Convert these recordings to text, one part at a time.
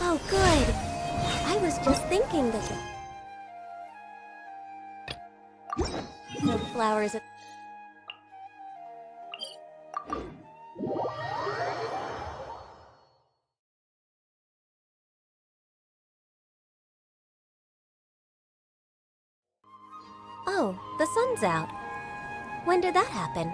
Oh, good. I was just thinking that the flowers. Oh, the sun's out. When did that happen?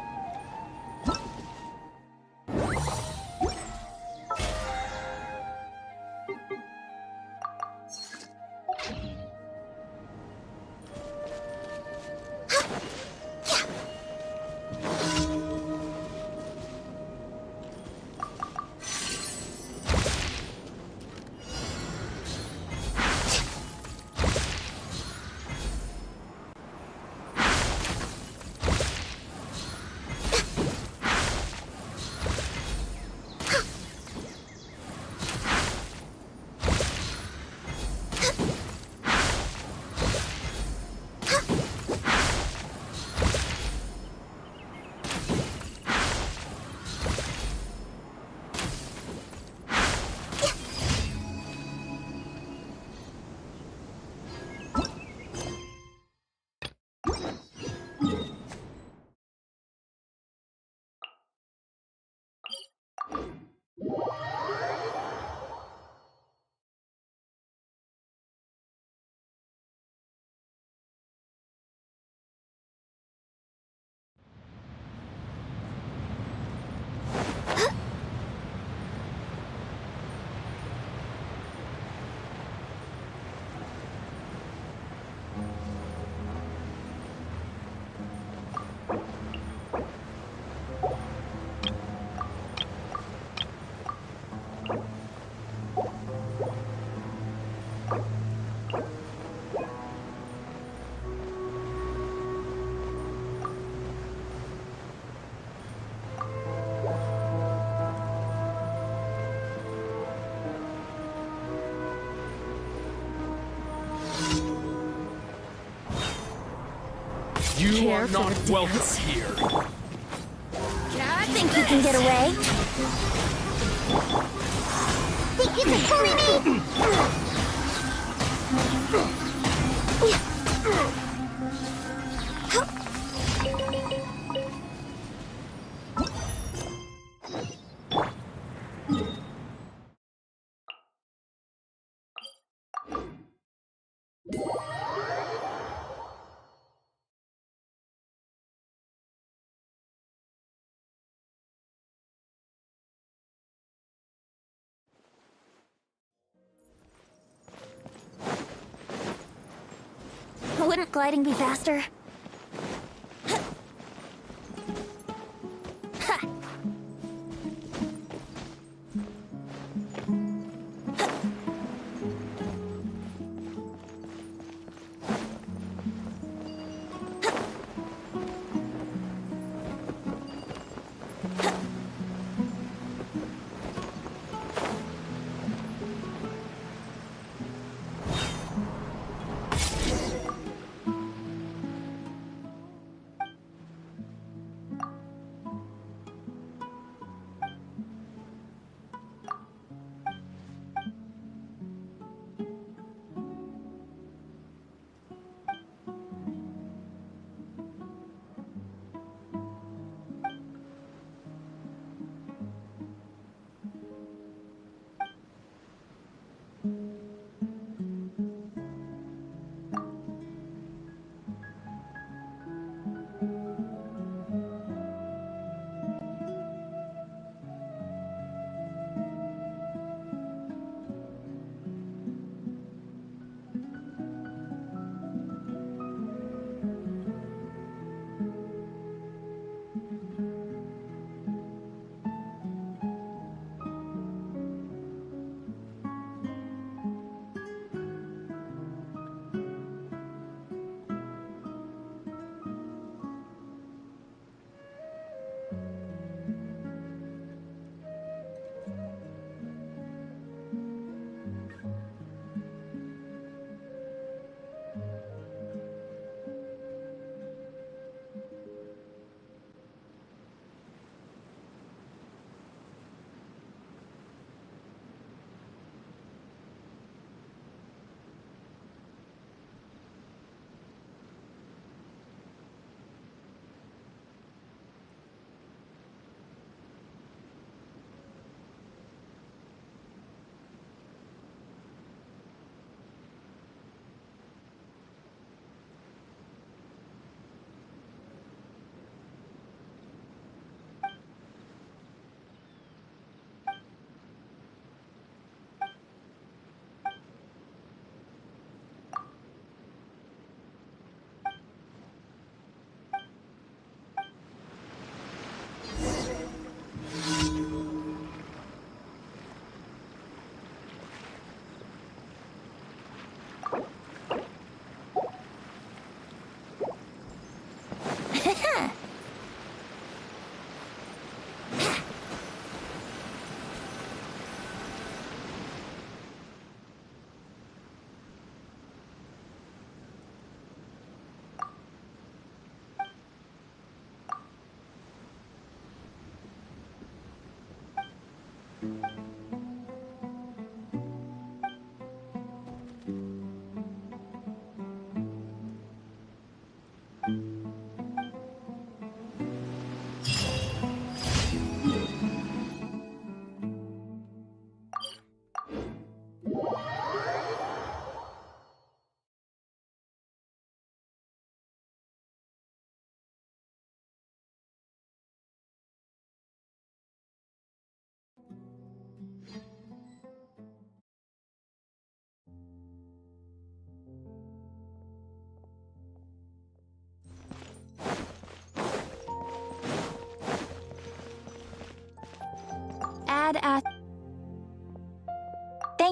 You are not welcome here. Think you can get away? Think you can bully me? gliding be faster?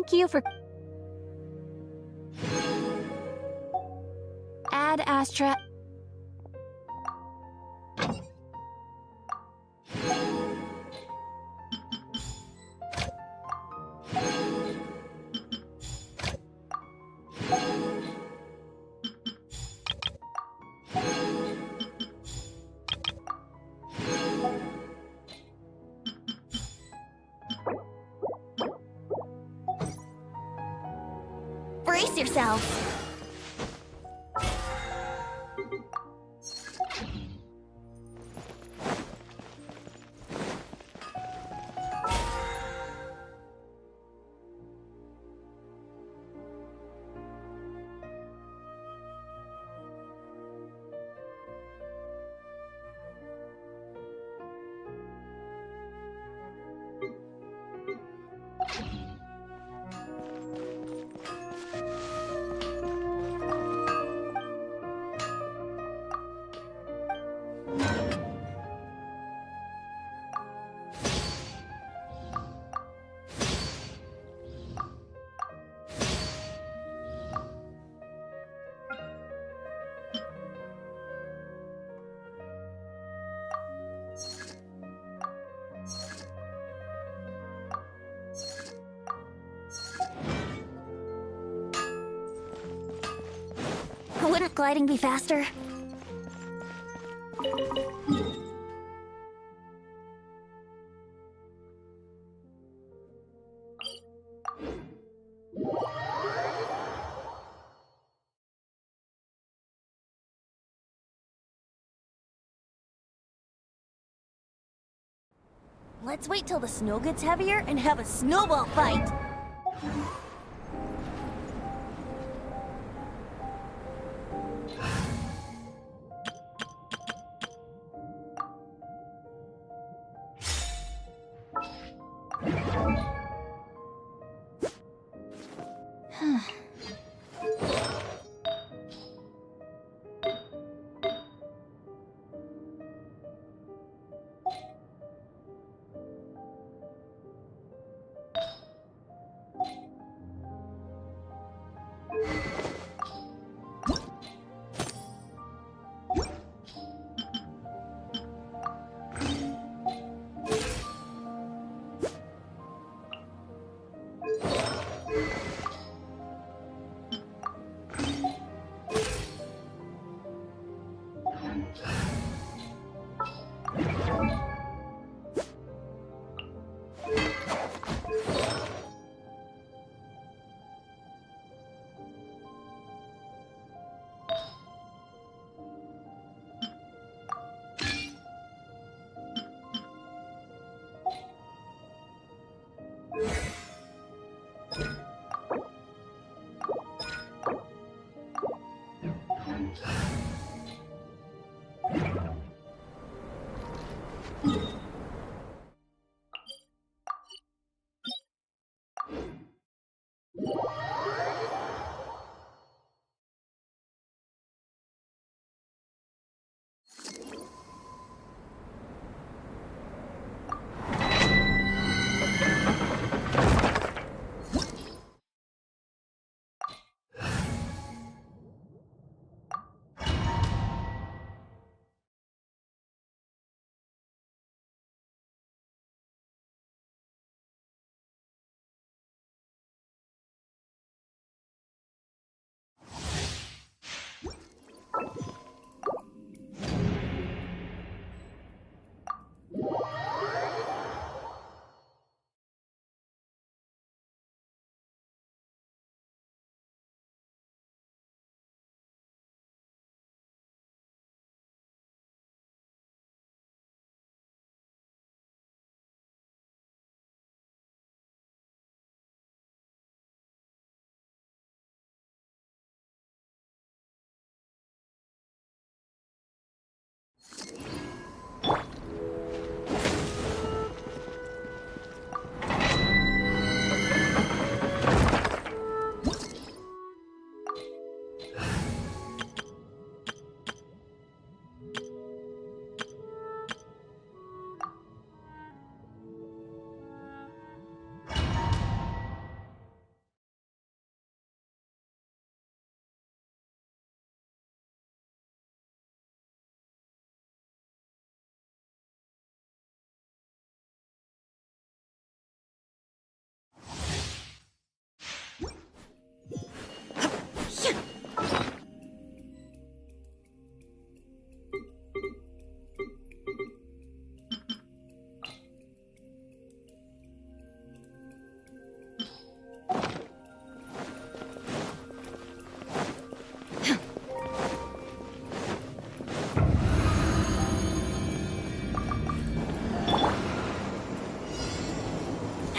Thank you for... Ad Astra... Brace yourself! Wouldn't gliding be faster? Let's wait till the snow gets heavier and have a snowball fight!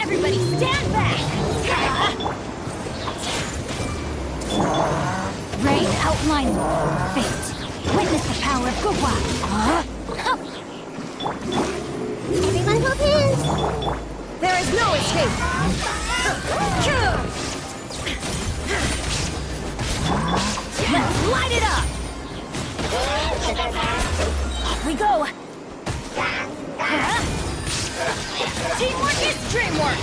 Everybody stand back! Rain outlining fate. Witness the power of Gugwa. Everyone hold hands! There is no escape! Let's light it up! Off we go! Teamwork is dreamwork!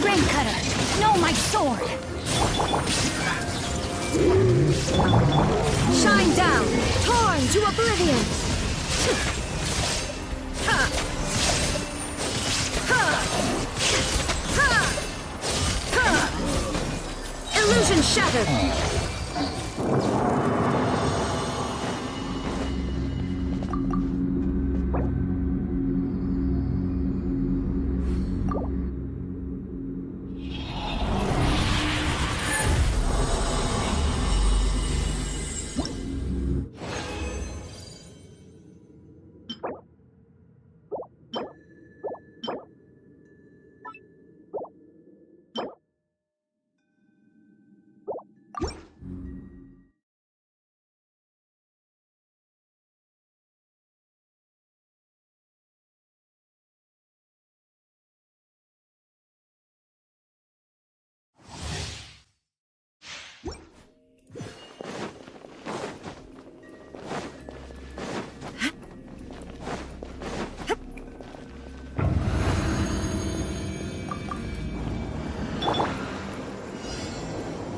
Rain Cutter, know my sword! Shine down, torn to oblivion! Ha! Ha! Ha! Ha! Illusion shattered!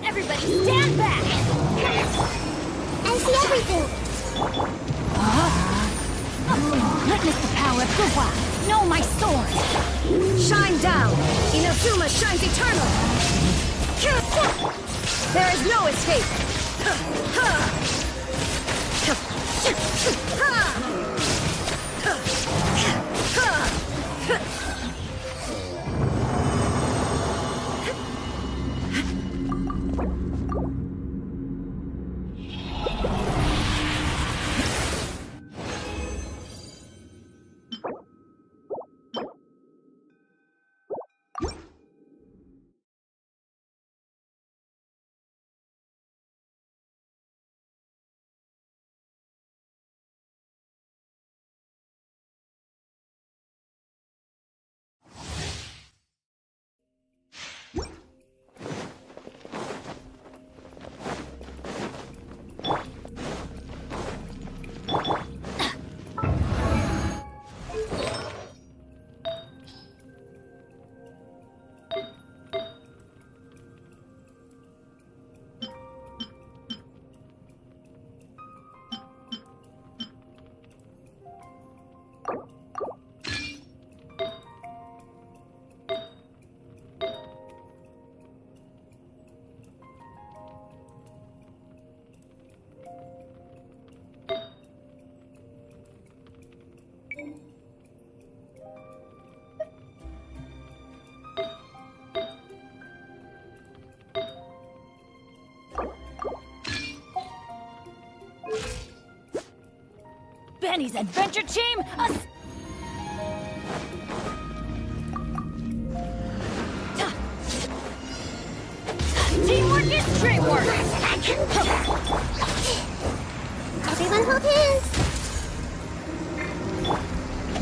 Everybody stand back! I see everything! Witness the power of Guwa! Know my sword! Shine down! Inazuma shines eternal! There is no escape! Benny's adventure team, teamwork is dreamwork! Everyone hold hands!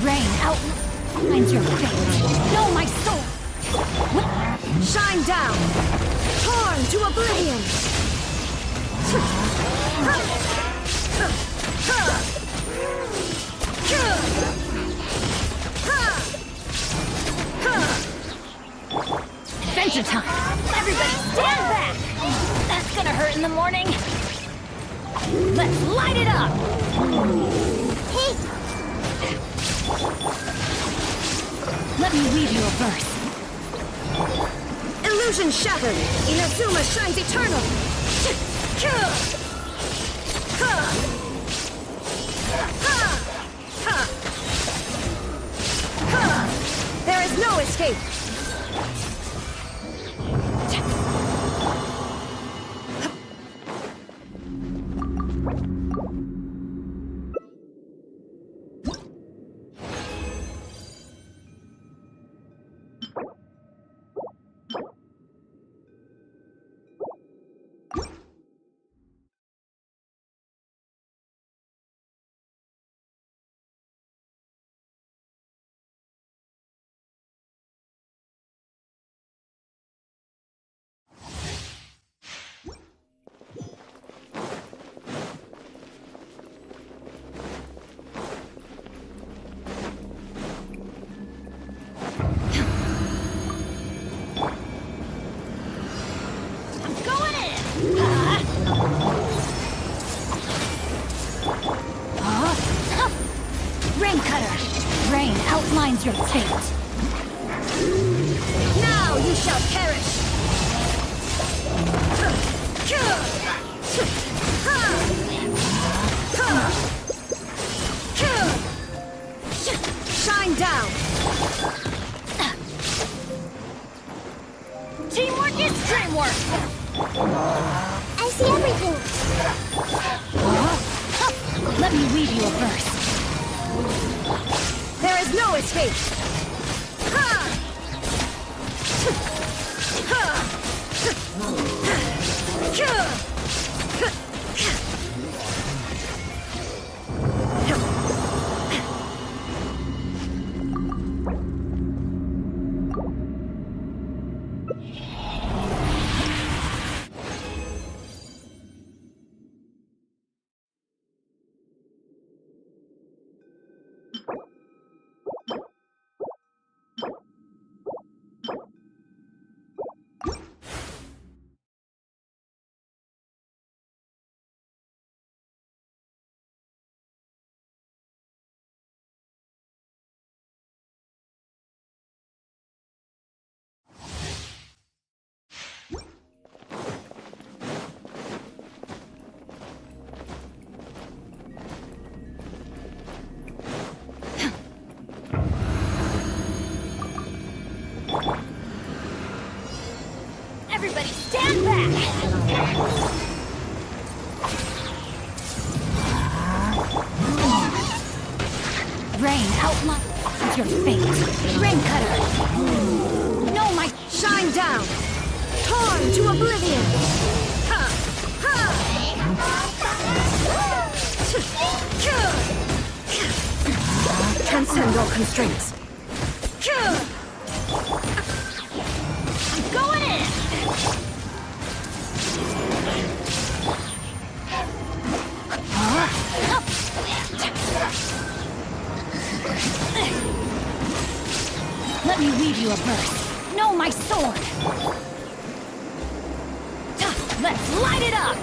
Rain outlines your fate. Know my soul! Shine down! Torn to oblivion! Adventure time! Everybody stand back! That's gonna hurt in the morning! Let's light it up! Hey! Let me weave you a verse. Illusion shattered! Inazuma shines eternal! There is no escape! Rain outlines your fate. Now you shall perish! work! I see everything. Let me weave you a verse. There is no escape. Ha! Everybody stand back! Rain, outline your fate. Rain cutter! No, my... Shine down. Torn to oblivion. Ha! Ha! Transcend all constraints. I'm going in! Let me weave you a verse. Know my sword! Let's light it up!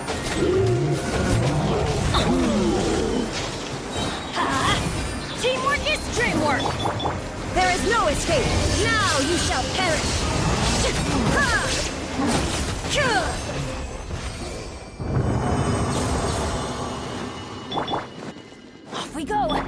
Teamwork is dreamwork! There is no escape. Now you shall perish. Off we go!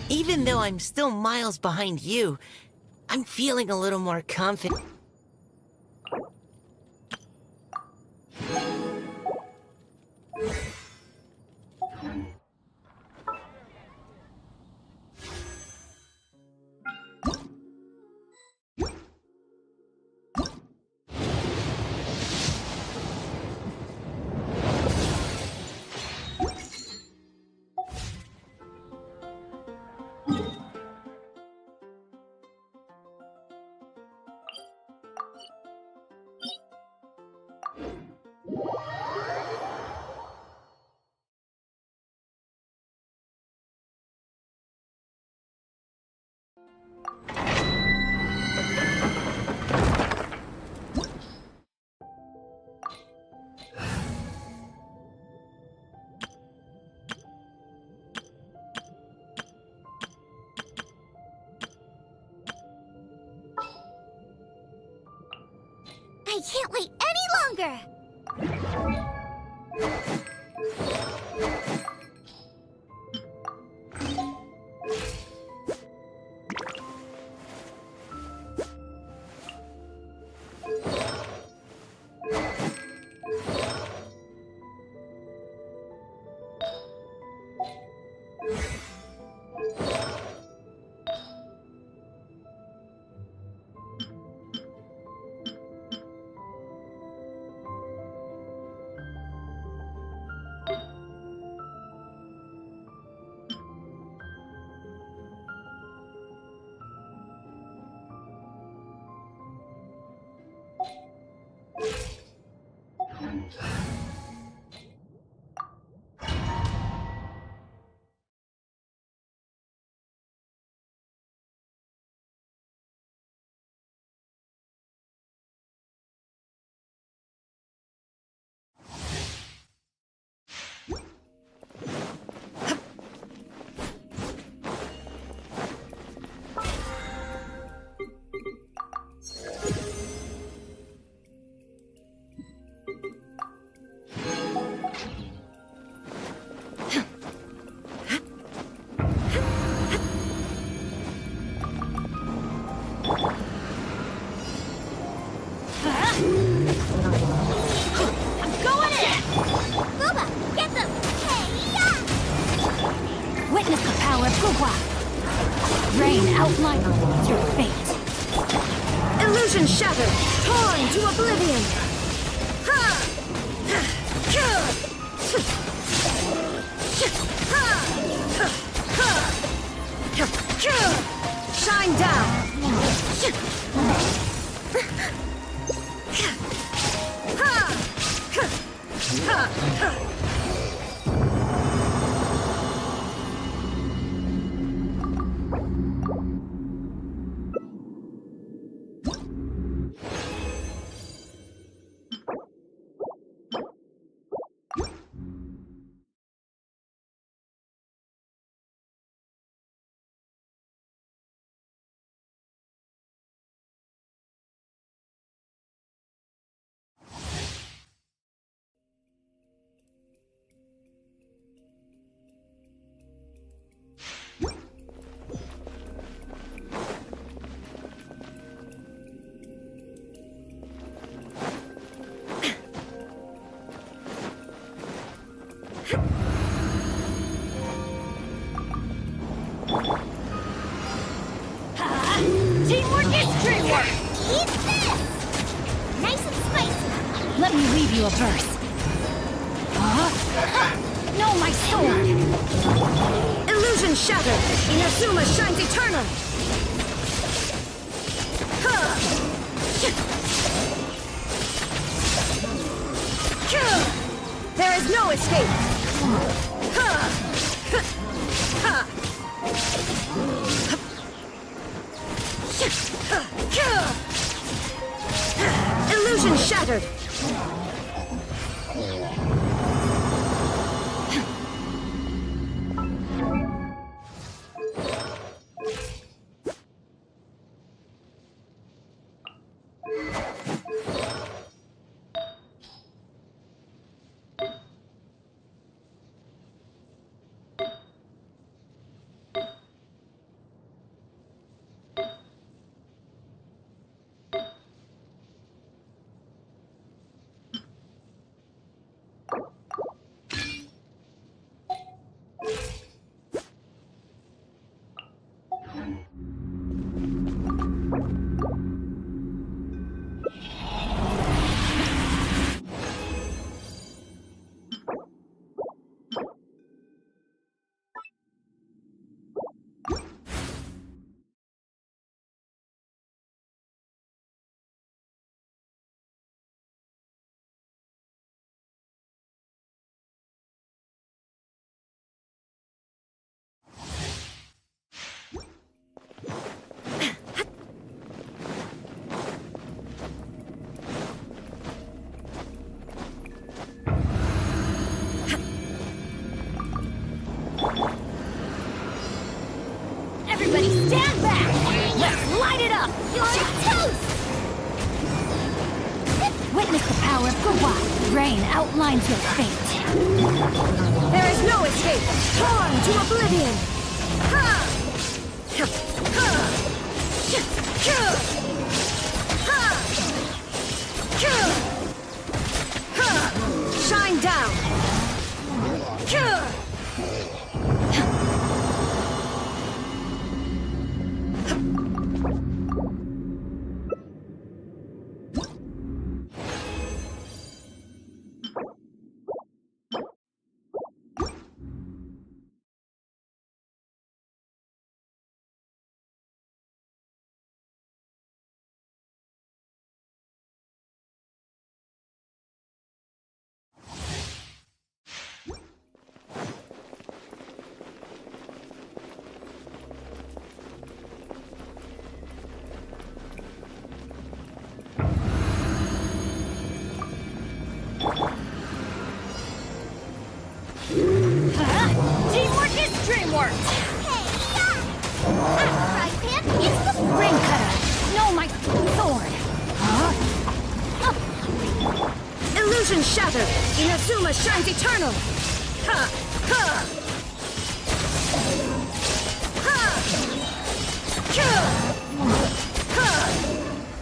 Even though I'm still miles behind you, I'm feeling a little more confident. I can't wait any longer! Witness the power of Gugwa! Rain outline your fate! Illusion shattered! Torn to oblivion! Ha! Shine down! Teamwork is dreamwork! Eat this! Nice and spicy! Let me leave you a verse. No, my sword! Illusion shattered! Inazuma shines eternal! There is no escape! shattered. Everybody stand back! Let's light it up! You're toast! Witness the power of Gawai. Rain outlines your fate. There is no escape! Torn to oblivion! Ha! Ha! Shine down! Teamwork is dreamwork! It's the ring cutter! No, my sword! Illusion shattered! Inazuma shines eternal! Ha! Ha! Ha! Ha!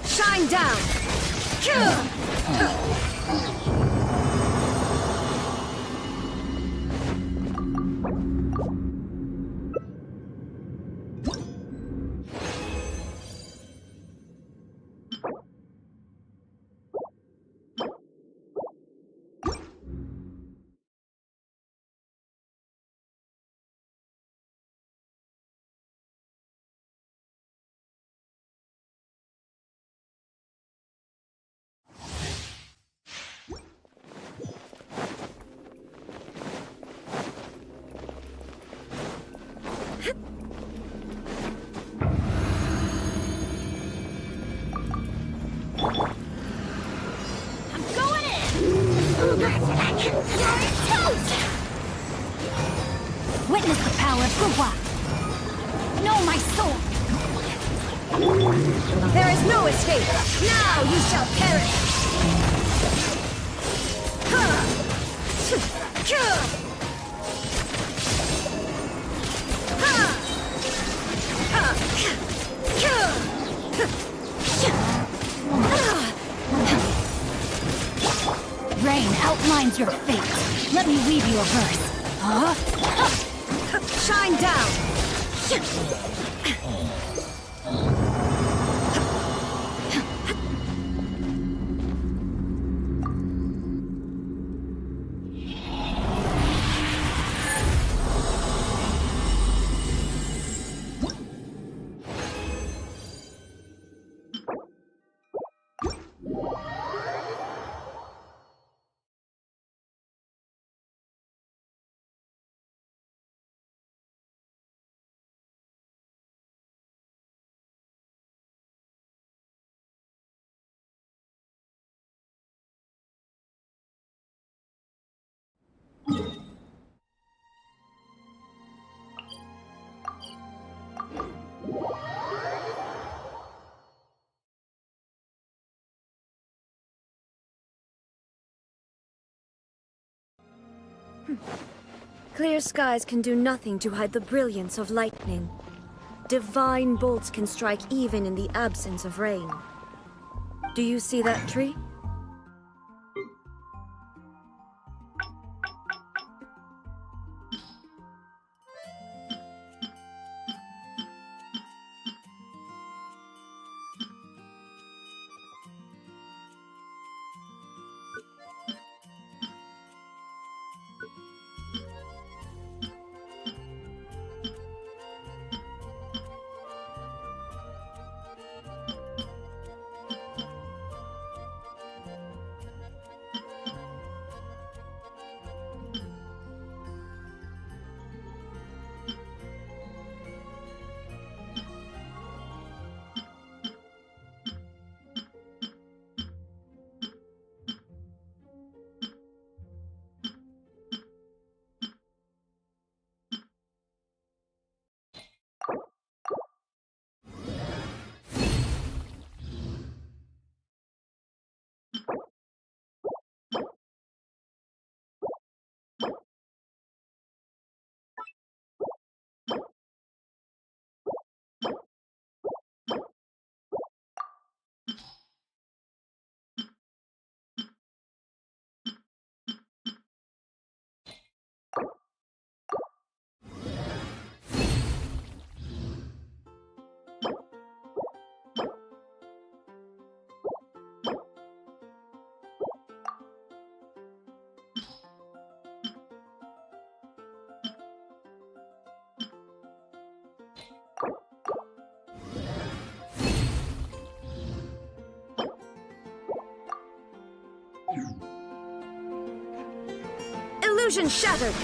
Shine down! I'm going in! You're toast! Witness the power of Gawai. Know my soul! There is no escape! Now you shall perish! Rain outlines your fate. Let me weave you a verse. Shine down! Clear skies can do nothing to hide the brilliance of lightning. Divine bolts can strike even in the absence of rain. Do you see that tree? Illusion shattered!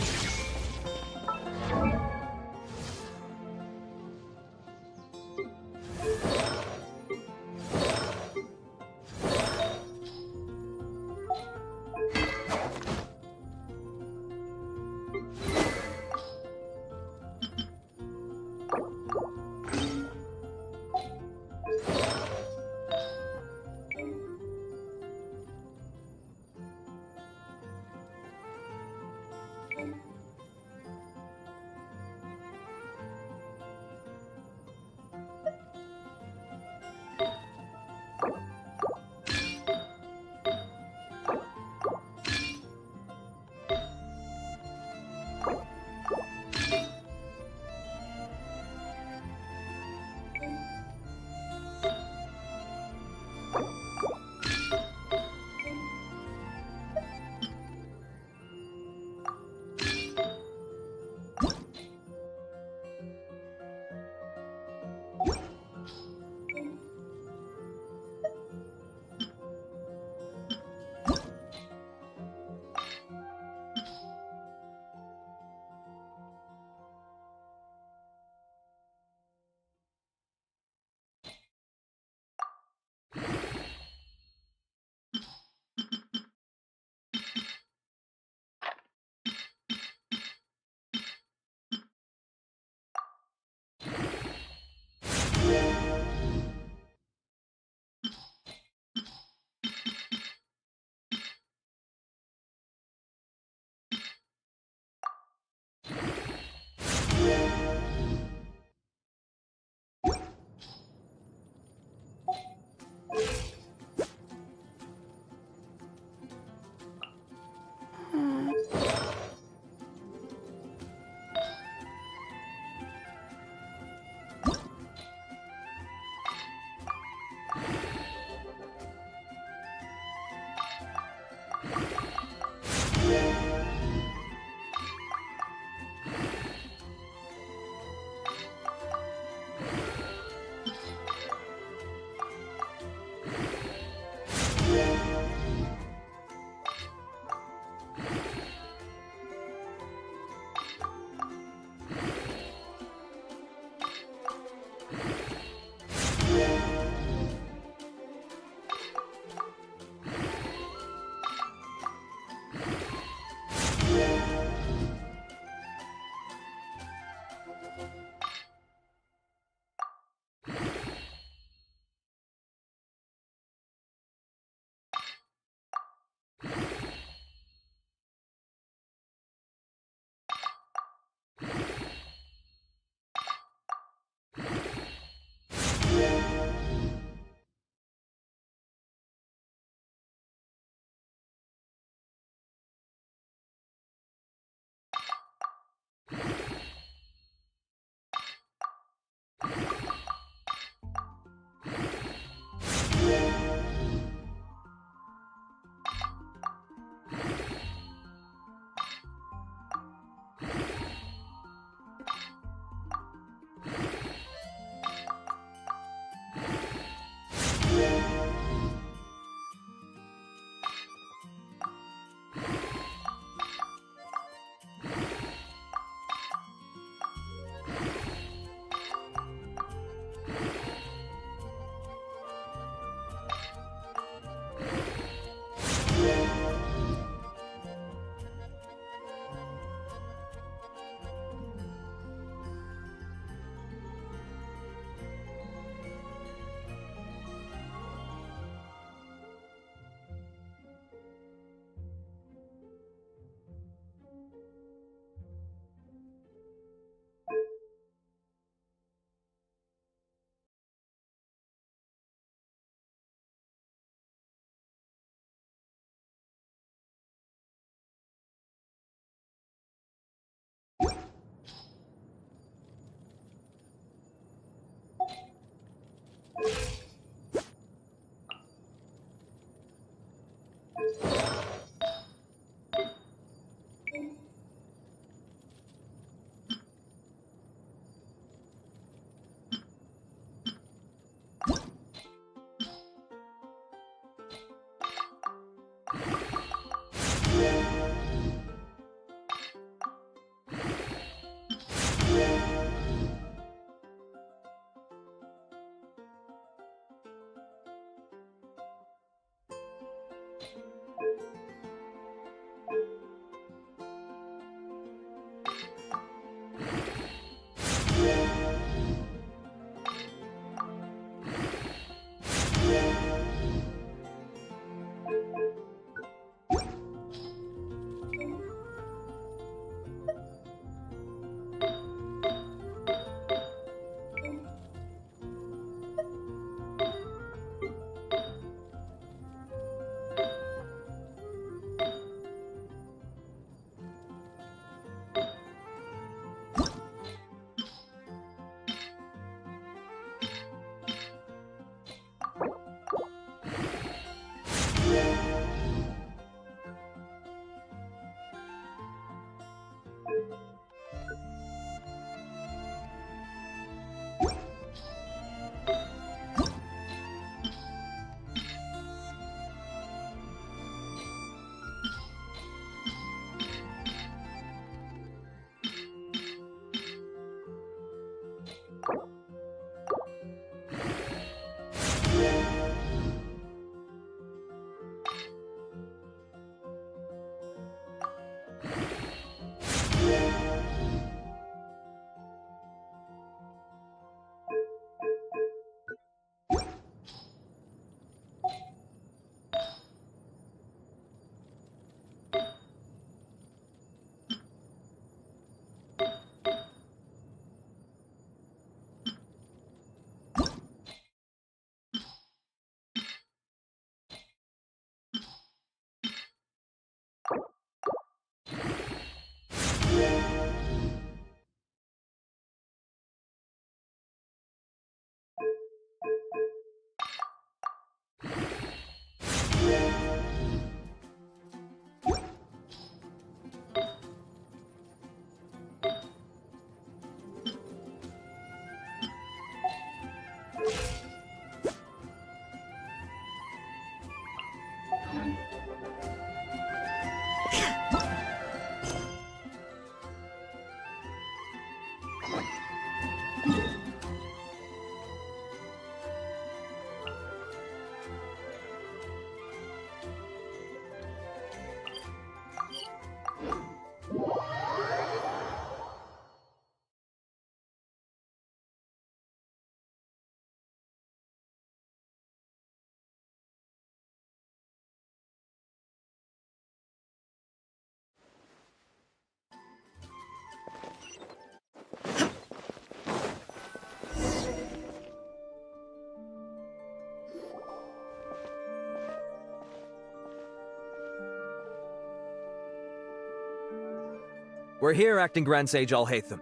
We're here, Acting Grand Sage Alhaithum.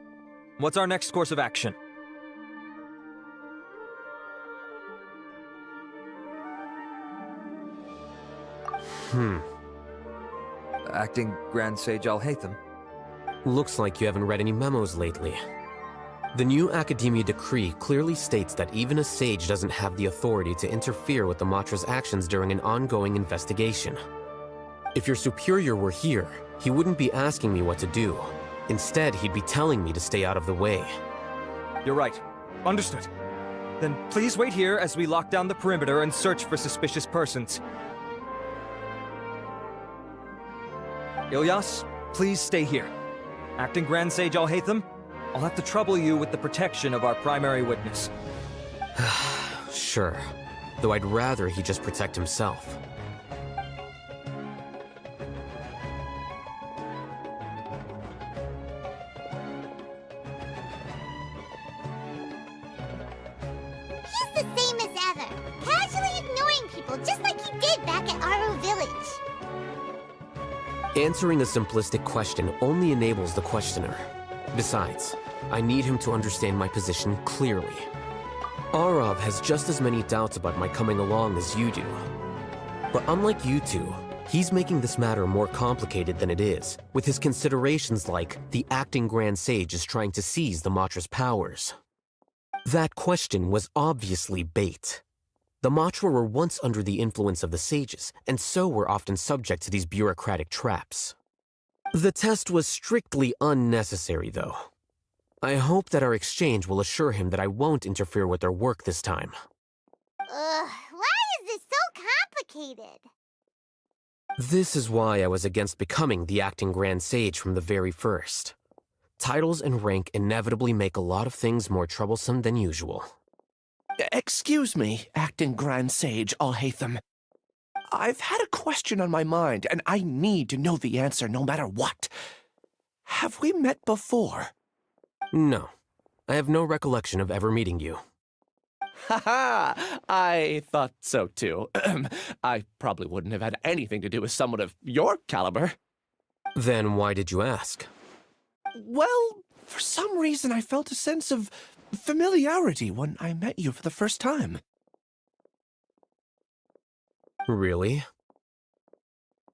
What's our next course of action? Acting Grand Sage Alhaithum? Looks like you haven't read any memos lately. The new Academia decree clearly states that even a sage doesn't have the authority to interfere with the Matra's actions during an ongoing investigation. If your superior were here, he wouldn't be asking me what to do. Instead, he'd be telling me to stay out of the way. You're right. Understood. Then please wait here as we lock down the perimeter and search for suspicious persons. Ilyas, please stay here. Acting Grand Sage Alhaithum, I'll have to trouble you with the protection of our primary witness. Sure. Though I'd rather he just protect himself. He's the same as ever, casually ignoring people just like he did back at Aro Village. Answering a simplistic question only enables the questioner. Besides, I need him to understand my position clearly. Arav has just as many doubts about my coming along as you do. But unlike you two, he's making this matter more complicated than it is, with his considerations like the acting Grand Sage is trying to seize the Matra's powers. That question was obviously bait. The Matra were once under the influence of the sages, and so were often subject to these bureaucratic traps. The test was strictly unnecessary, though. I hope that our exchange will assure him that I won't interfere with their work this time. Why is this so complicated? This is why I was against becoming the acting Grand Sage from the very first. Titles and rank inevitably make a lot of things more troublesome than usual. Excuse me, Acting Grand Sage Alhaithum. I've had a question on my mind, and I need to know the answer no matter what. Have we met before? No. I have no recollection of ever meeting you. Haha! I thought so too. I probably wouldn't have had anything to do with someone of your caliber. Then why did you ask? Well, for some reason I felt a sense of familiarity when I met you for the first time. Really?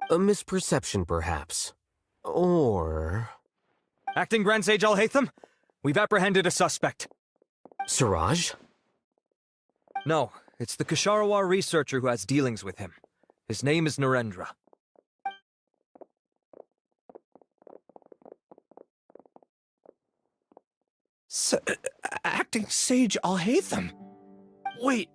A misperception, perhaps. Or... Acting Grand Sage Alhaithum, we've apprehended a suspect. Siraj? No, it's the Ksharawar researcher who has dealings with him. His name is Narendra. Acting Sage Alhaithum. Wait,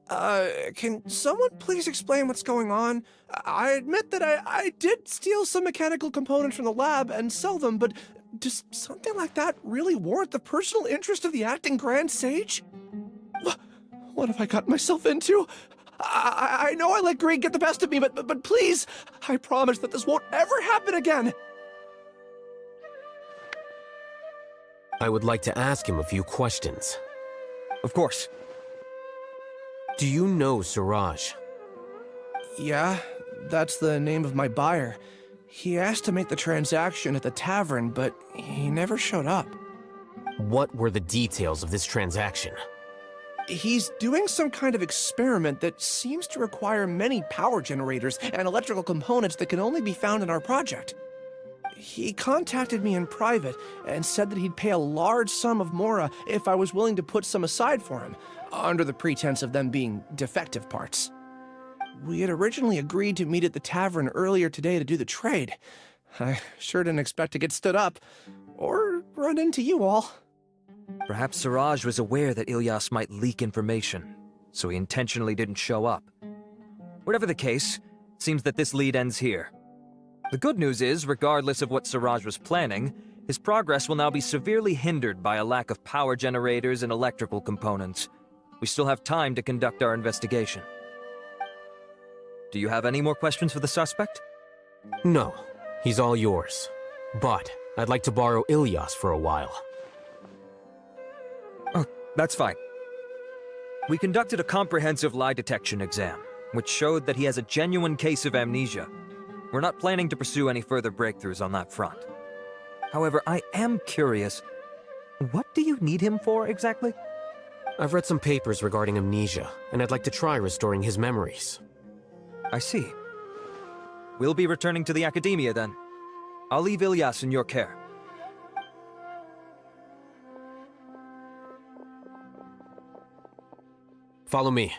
can someone please explain what's going on? I admit that I did steal some mechanical components from the lab and sell them, but does something like that really warrant the personal interest of the acting Grand Sage? What have I gotten myself into? I know I let greed get the best of me, but please, I promise that this won't ever happen again. I would like to ask him a few questions. Of course. Do you know Suraj? Yeah, that's the name of my buyer. He asked to make the transaction at the tavern, but he never showed up. What were the details of this transaction? He's doing some kind of experiment that seems to require many power generators and electrical components that can only be found in our project. He contacted me in private and said that he'd pay a large sum of mora if I was willing to put some aside for him, under the pretense of them being defective parts. We had originally agreed to meet at the tavern earlier today to do the trade. I sure didn't expect to get stood up, or run into you all. Perhaps Suraj was aware that Ilyas might leak information, so he intentionally didn't show up. Whatever the case, it seems that this lead ends here. The good news is, regardless of what Suraj was planning, his progress will now be severely hindered by a lack of power generators and electrical components. We still have time to conduct our investigation. Do you have any more questions for the suspect? No, he's all yours. But I'd like to borrow Ilyas for a while. Oh, that's fine. We conducted a comprehensive lie detection exam, which showed that he has a genuine case of amnesia. We're not planning to pursue any further breakthroughs on that front. However, I am curious, what do you need him for exactly? I've read some papers regarding amnesia, and I'd like to try restoring his memories. I see. We'll be returning to the academia then. I'll leave Ilyas in your care. Follow me.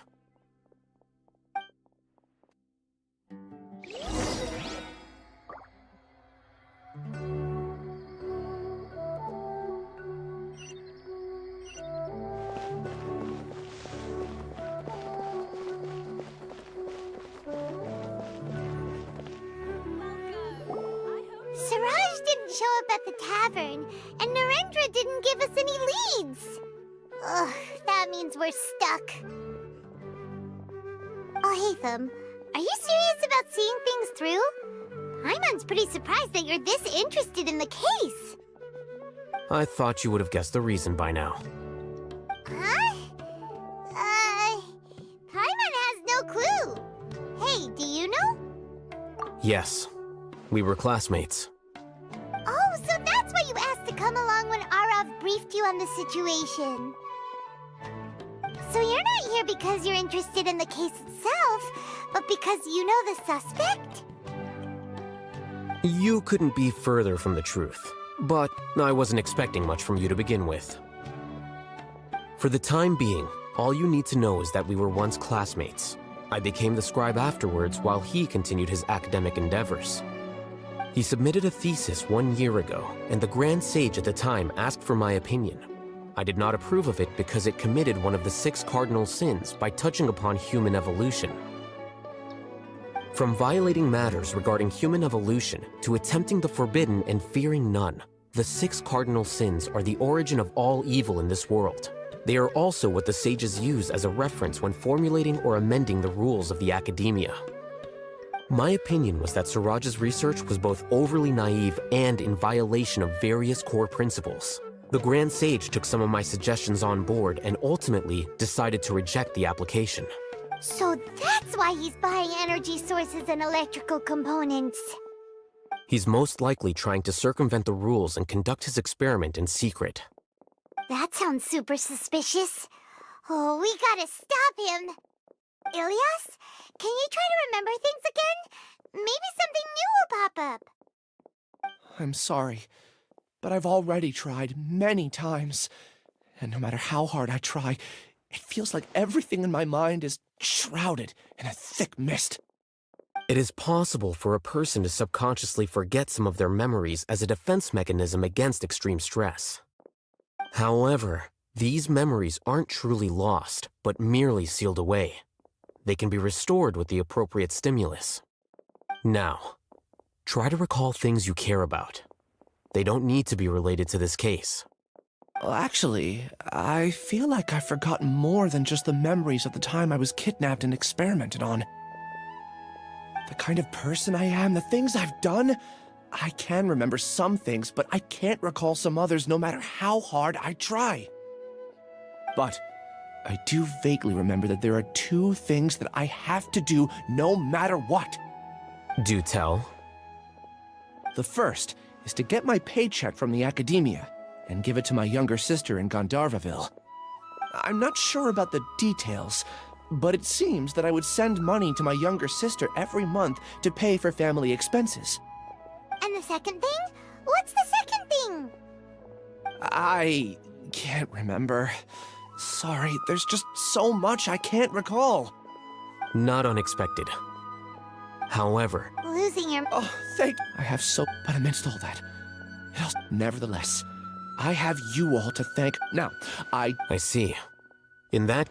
Siraj didn't show up at the tavern, and Narendra didn't give us any leads. Ugh, that means we're stuck. Alhaithum, are you serious about seeing things through? Paimon's pretty surprised that you're this interested in the case. I thought you would have guessed the reason by now. Huh? Paimon has no clue. Hey, do you know? Yes, we were classmates. Oh, so that's why you asked to come along when Arav briefed you on the situation. So you're not here because you're interested in the case itself, but because you know the suspect? You couldn't be further from the truth, but I wasn't expecting much from you to begin with. For the time being, all you need to know is that we were once classmates. I became the scribe afterwards while he continued his academic endeavors. He submitted a thesis 1 year ago, and the Grand Sage at the time asked for my opinion. I did not approve of it because it committed one of the 6 cardinal sins by touching upon human evolution. From violating matters regarding human evolution to attempting the forbidden and fearing none, the 6 cardinal sins are the origin of all evil in this world. They are also what the sages use as a reference when formulating or amending the rules of the academia. My opinion was that Suraj's research was both overly naive and in violation of various core principles. The Grand Sage took some of my suggestions on board and ultimately decided to reject the application. So that's why he's buying energy sources and electrical components. He's most likely trying to circumvent the rules and conduct his experiment in secret. That sounds super suspicious. Oh, we gotta stop him. Ilyas, can you try to remember things again? Maybe something new will pop up. I'm sorry, but I've already tried many times. And no matter how hard I try, it feels like everything in my mind is shrouded in a thick mist. It is possible for a person to subconsciously forget some of their memories as a defense mechanism against extreme stress. However, These memories aren't truly lost, but merely sealed away. They can be restored with the appropriate stimulus. Now, try to recall things you care about. They don't need to be related to this case. Well, actually, I feel like I've forgotten more than just the memories of the time I was kidnapped and experimented on. The kind of person I am, the things I've done, I can remember some things, but I can't recall some others no matter how hard I try. But I do vaguely remember that there are two things that I have to do no matter what. Do tell. The first is to get my paycheck from the academia and give it to my younger sister in Gandharvaville. I'm not sure about the details, but it seems that I would send money to my younger sister every month to pay for family expenses. And the second thing? What's the second thing? I can't remember. Sorry, there's just so much I can't recall. Not unexpected. However, Losing your... Oh, I have so... But amidst all that, nevertheless, I have you all to thank. Now, I see. In that...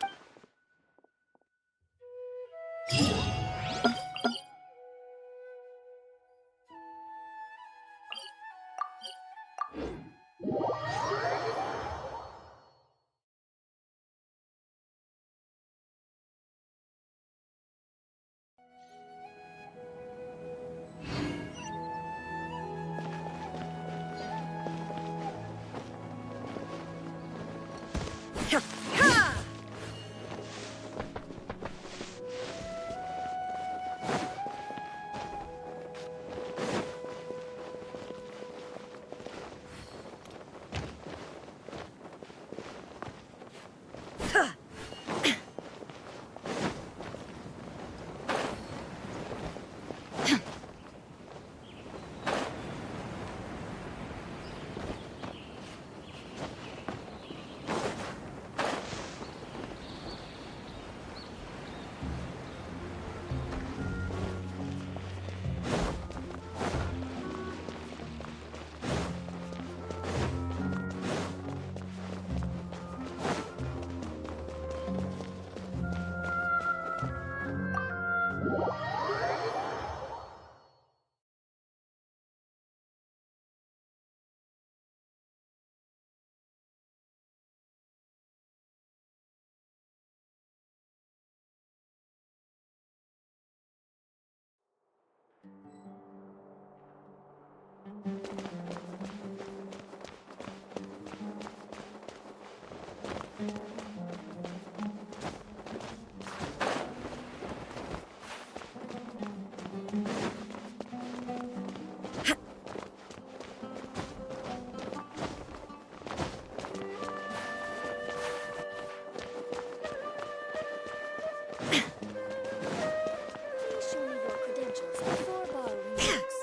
Show me your credentials before borrowing books.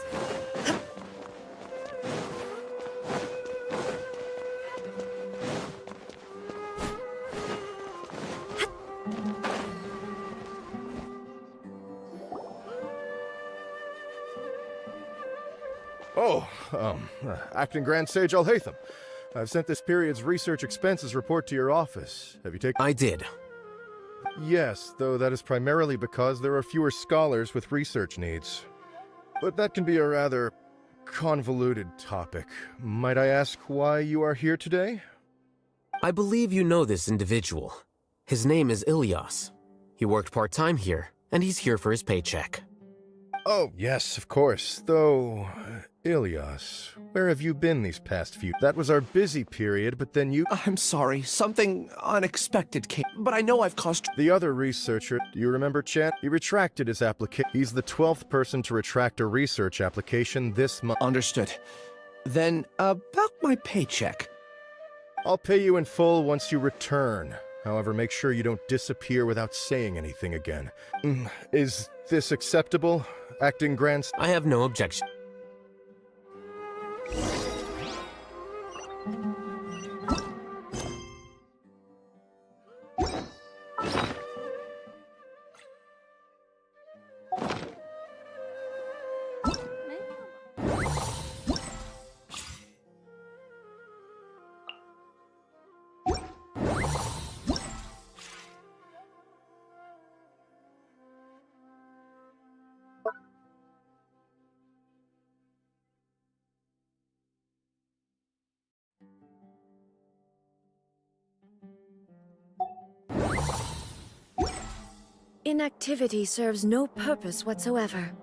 Acting Grand Sage Alhaithum. I've sent this period's research expenses report to your office. Have you taken... I did. Yes, though that is primarily because there are fewer scholars with research needs. But that can be a rather convoluted topic. Might I ask why you are here today? I believe you know this individual. His name is Ilyas. He worked part-time here, and he's here for his paycheck. Oh, yes, of course. Though, Ilyas, where have you been these past few... That was our busy period, but then you... I'm sorry, something unexpected came, but I know I've caused... The other researcher, do you remember Chan? He retracted his application. He's the 12th person to retract a research application this month. Understood. Then, about my paycheck. I'll pay you in full once you return. However, make sure you don't disappear without saying anything again. Is this acceptable, Acting Grand... I have no objection. Inactivity serves no purpose whatsoever.